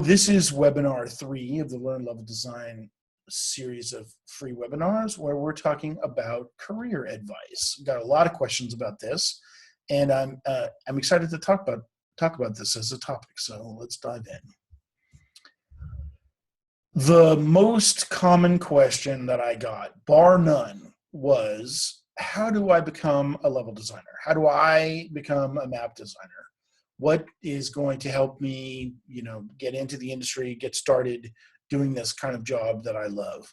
this is webinar 3 of the Learn Level Design series of free webinars where we're talking about career advice. Got a lot of questions about this, and I'm excited to talk about this as a topic. So let's dive in. The most common question that I got, bar none, was how do I become a level designer? How do I become a map designer? What is going to help me, get into the industry, get started doing this kind of job that I love?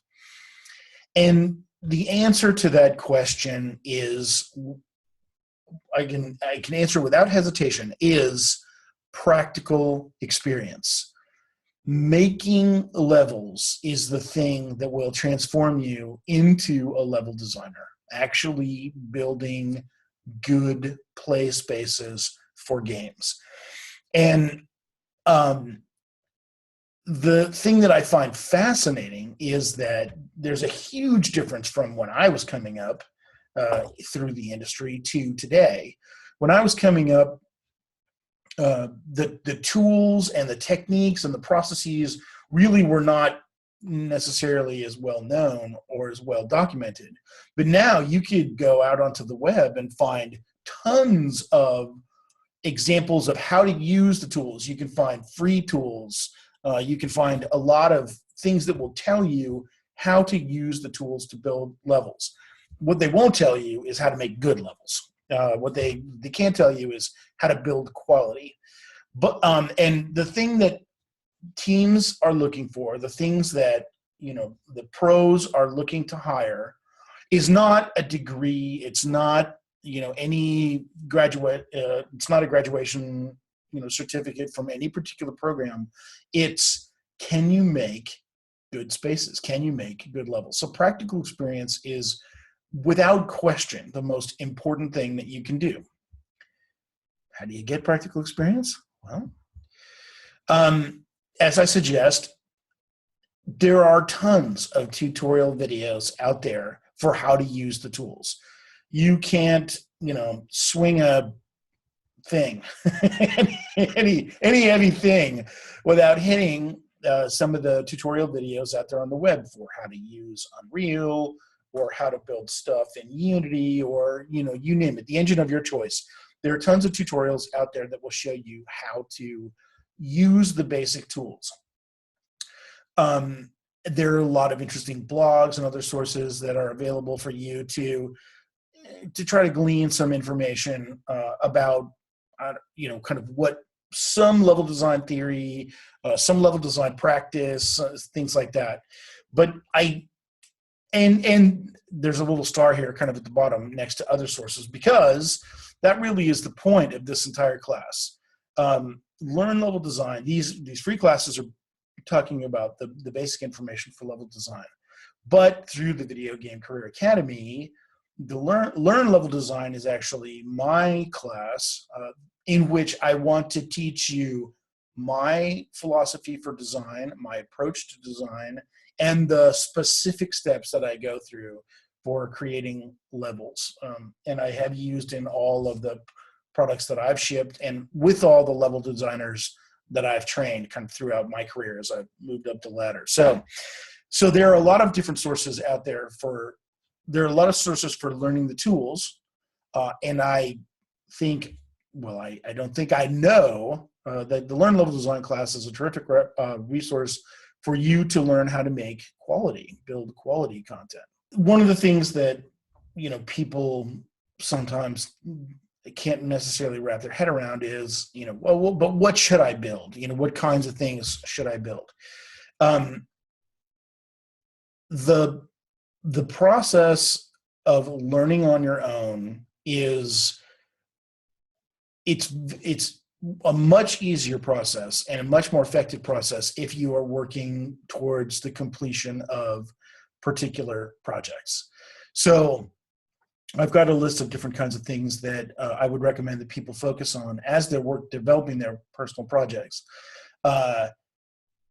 And the answer to that question is, I can answer without hesitation, is practical experience. Making levels is the thing that will transform you into a level designer, actually building good play spaces for games. And the thing that I find fascinating is that there's a huge difference from when I was coming up through the industry to today. When I was coming up, the tools and the techniques and the processes really were not necessarily as well known or as well documented. But now you could go out onto the web and find tons of examples of how to use the tools. You can find free tools. You can find a lot of things that will tell you how to use the tools to build levels. What they won't tell you is how to make good levels. What they can't tell you is how to build quality. But and the thing that teams are looking for, the things that the pros are looking to hire, is not a degree. It's not any graduate. It's not a graduation certificate from any particular program. It's, can you make good spaces? Can you make good levels? So practical experience is, without question, the most important thing that you can do. How do you get practical experience? Well, as I suggest, there are tons of tutorial videos out there for how to use the tools. You can't, swing a thing, any heavy thing, without hitting some of the tutorial videos out there on the web for how to use Unreal, or how to build stuff in Unity, or you name it, the engine of your choice. There are tons of tutorials out there that will show you how to use the basic tools. There are a lot of interesting blogs and other sources that are available for you to try to glean some information about kind of what some level design theory, some level design practice, things like that. But and there's a little star here kind of at the bottom next to other sources, because that really is the point of this entire class. Learn level design. These free classes are talking about the basic information for level design. But through the Video Game Career Academy, the Learn Level Design is actually my class in which I want to teach you my philosophy for design, my approach to design, and the specific steps that I go through for creating levels. And I have used in all of the products that I've shipped, and with all the level designers that I've trained kind of throughout my career as I've moved up the ladder. So there are a lot of different sources out there there are a lot of sources for learning the tools. And I think, I don't think I know that the Learn Level Design class is a terrific resource for you to learn how to build quality content. One of the things that, people sometimes can't necessarily wrap their head around is, but what should I build? What kinds of things should I build? The process of learning on your own it's a much easier process and a much more effective process if you are working towards the completion of particular projects. So I've got a list of different kinds of things that I would recommend that people focus on as they work developing their personal projects.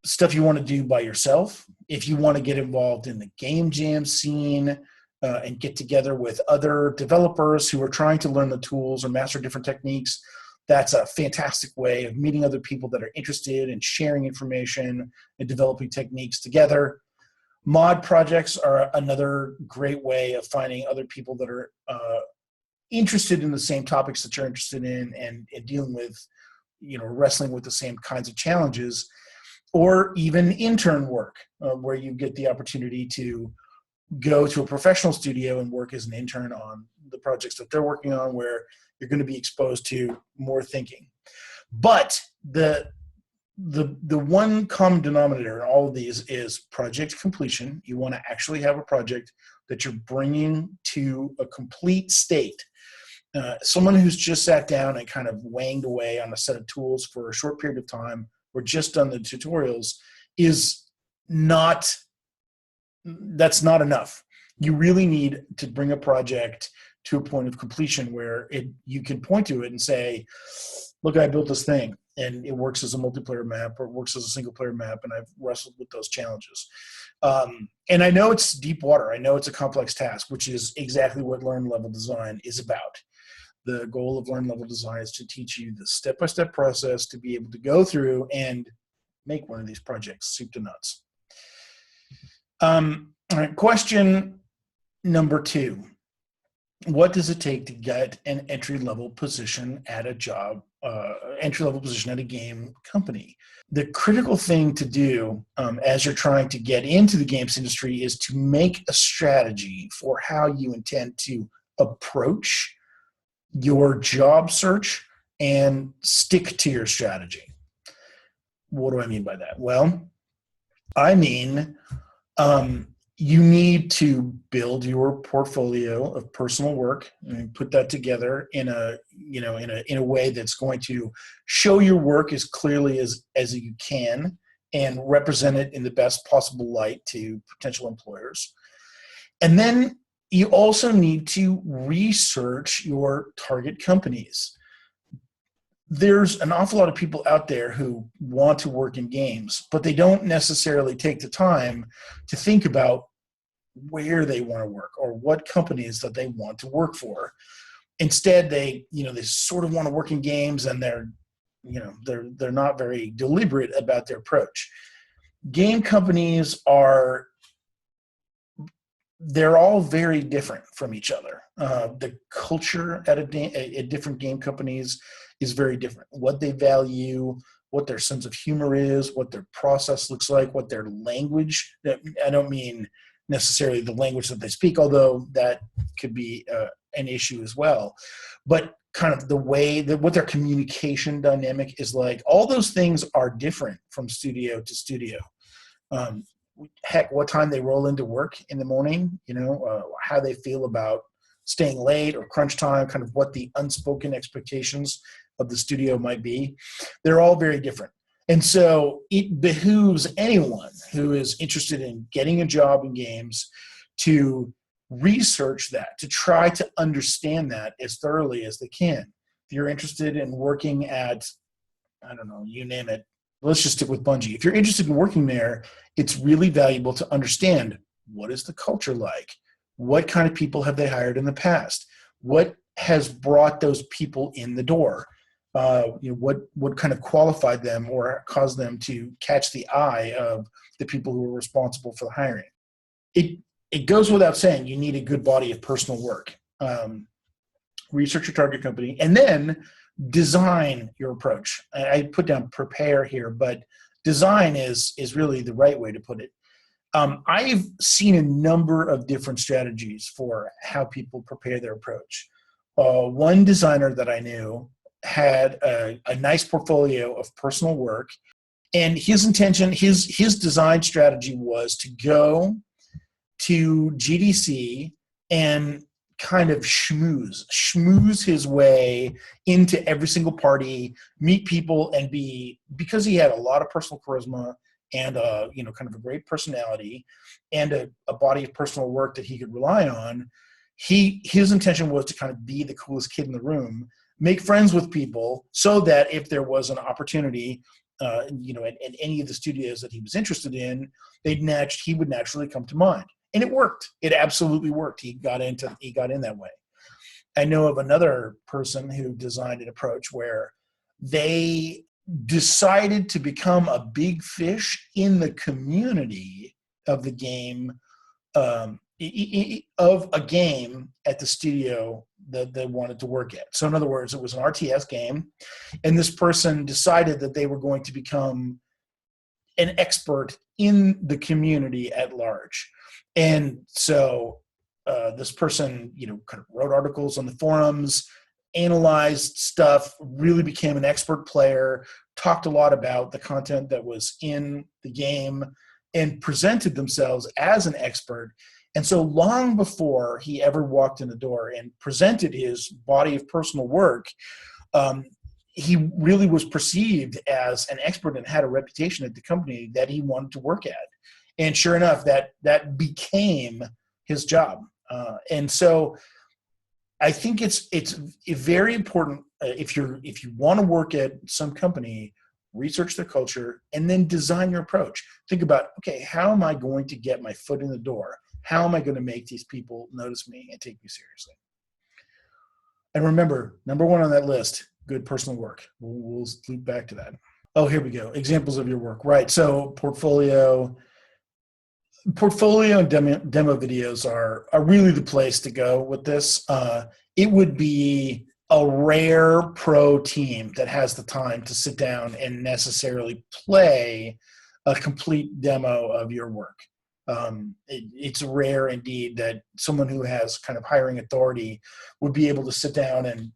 Stuff you want to do by yourself. If you want to get involved in the game jam scene and get together with other developers who are trying to learn the tools or master different techniques, That's a fantastic way of meeting other people that are interested and sharing information and developing techniques together. Mod projects are another great way of finding other people that are interested in the same topics that you're interested in, and dealing with, wrestling with the same kinds of challenges. Or even intern work, where you get the opportunity to go to a professional studio and work as an intern on the projects that they're working on, where you're going to be exposed to more thinking. But the one common denominator in all of these is project completion. You want to actually have a project that you're bringing to a complete state. Someone who's just sat down and kind of wanged away on a set of tools for a short period of time, or just done the tutorials, that's not enough. You really need to bring a project to a point of completion where you can point to it and say, look, I built this thing and it works as a multiplayer map, or it works as a single player map, and I've wrestled with those challenges. And I know it's deep water. I know it's a complex task, which is exactly what Learn Level Design is about. The goal of Learn Level Design is to teach you the step-by-step process to be able to go through and make one of these projects soup to nuts. All right, question number 2. What does it take to get an entry-level position at a job, entry-level position at a game company? The critical thing to do as you're trying to get into the games industry is to make a strategy for how you intend to approach your job search and stick to your strategy. What do I mean by that? Well, I mean, you need to build your portfolio of personal work and put that together in a way that's going to show your work as clearly as you can and represent it in the best possible light to potential employers. And then you also need to research your target companies. There's an awful lot of people out there who want to work in games, but they don't necessarily take the time to think about where they want to work or what companies that they want to work for. Instead, they sort of want to work in games, and they're not very deliberate about their approach. Game companies they're all very different from each other. The culture at different game companies is very different. What they value, what their sense of humor is, what their process looks like, what their language. I don't mean necessarily the language that they speak, although that could be an issue as well. But kind of the way that what their communication dynamic is like. All those things are different from studio to studio. Heck, what time they roll into work in the morning, how they feel about staying late or crunch time, kind of what the unspoken expectations of the studio might be. They're all very different. And so it behooves anyone who is interested in getting a job in games to research that, to try to understand that as thoroughly as they can. If you're interested in working at, I don't know, you name it, let's just stick with Bungie. If you're interested in working there, it's really valuable to understand, what is the culture like? What kind of people have they hired in the past? What has brought those people in the door? What kind of qualified them or caused them to catch the eye of the people who were responsible for the hiring? It goes without saying, you need a good body of personal work. Research your target company, and then design your approach. I put down prepare here, but design is really the right way to put it. I've seen a number of different strategies for how people prepare their approach. One designer that I knew had a nice portfolio of personal work, and his intention, his design strategy was to go to GDC and kind of schmooze his way into every single party, meet people, and because he had a lot of personal charisma and kind of a great personality and a body of personal work that he could rely on, his intention was to kind of be the coolest kid in the room, make friends with people, so that if there was an opportunity at any of the studios that he was interested in, he would naturally come to mind. And it worked. It absolutely worked. He got in that way. I know of another person who designed an approach where they decided to become a big fish in the community of the game, of a game at the studio that they wanted to work at. So in other words, it was an RTS game, and this person decided that they were going to become an expert in the community at large. And so this person, kind of wrote articles on the forums, analyzed stuff, really became an expert player, talked a lot about the content that was in the game, and presented themselves as an expert. And so long before he ever walked in the door and presented his body of personal work, he really was perceived as an expert and had a reputation at the company that he wanted to work at. And sure enough, that became his job. And so I think it's very important, if you want to work at some company, research their culture and then design your approach. Think about, okay, how am I going to get my foot in the door? How am I going to make these people notice me and take me seriously? And remember, number one on that list, good personal work. We'll loop back to that. Oh, here we go. Examples of your work. Right. So portfolio and demo videos are really the place to go with this. It would be a rare pro team that has the time to sit down and necessarily play a complete demo of your work. It's rare indeed that someone who has kind of hiring authority would be able to sit down and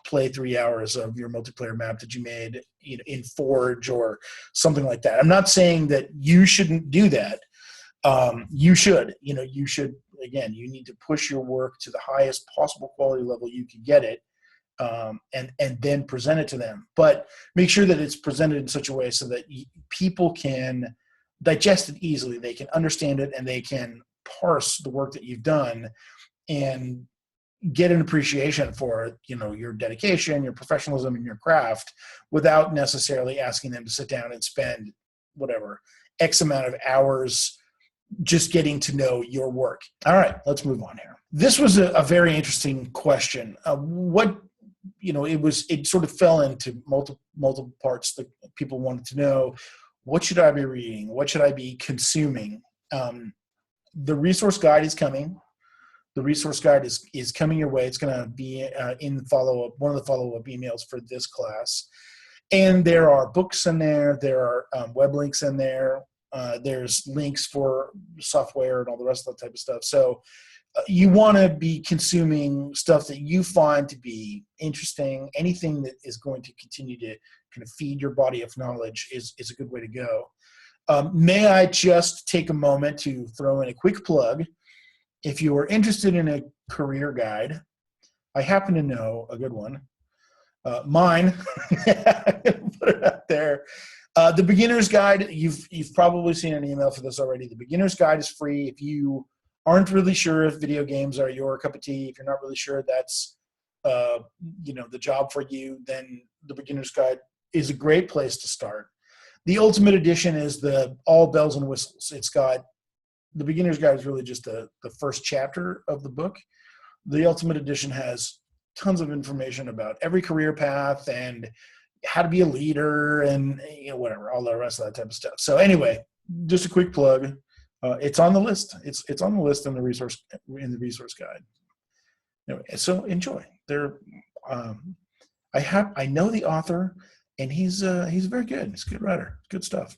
play 3 hours of your multiplayer map that you made in Forge or something like that. I'm not saying that you shouldn't do that. You should, again, you need to push your work to the highest possible quality level you can get it, and then present it to them. But make sure that it's presented in such a way so that people can digest it easily. They can understand it and they can parse the work that you've done and get an appreciation for, your dedication, your professionalism in your craft, without necessarily asking them to sit down and spend whatever X amount of hours just getting to know your work. All right, let's move on here. This was a very interesting question. It sort of fell into multiple parts that people wanted to know. What should I be reading? What should I be consuming? The resource guide is coming. The resource guide is coming your way. It's going to be in one of the follow-up emails for this class. And there are books in there. There are web links in there. There's links for software and all the rest of that type of stuff. So you want to be consuming stuff that you find to be interesting. Anything that is going to continue to kind of feed your body of knowledge is a good way to go. May I just take a moment to throw in a quick plug? If you are interested in a career guide, I happen to know a good one. Mine, I'm gonna put it out there. The beginner's guide, you've probably seen an email for this already. The beginner's guide is free. If you aren't really sure if video games are your cup of tea, if you're not really sure that's the job for you, then the beginner's guide is a great place to start. The ultimate edition is the all bells and whistles. The beginner's guide is really just the first chapter of the book. The ultimate edition has tons of information about every career path and how to be a leader and whatever, all the rest of that type of stuff. So anyway, just a quick plug. It's on the list. It's on the list in the resource guide. Anyway, so enjoy. I know the author, and he's very good. He's a good writer. Good stuff.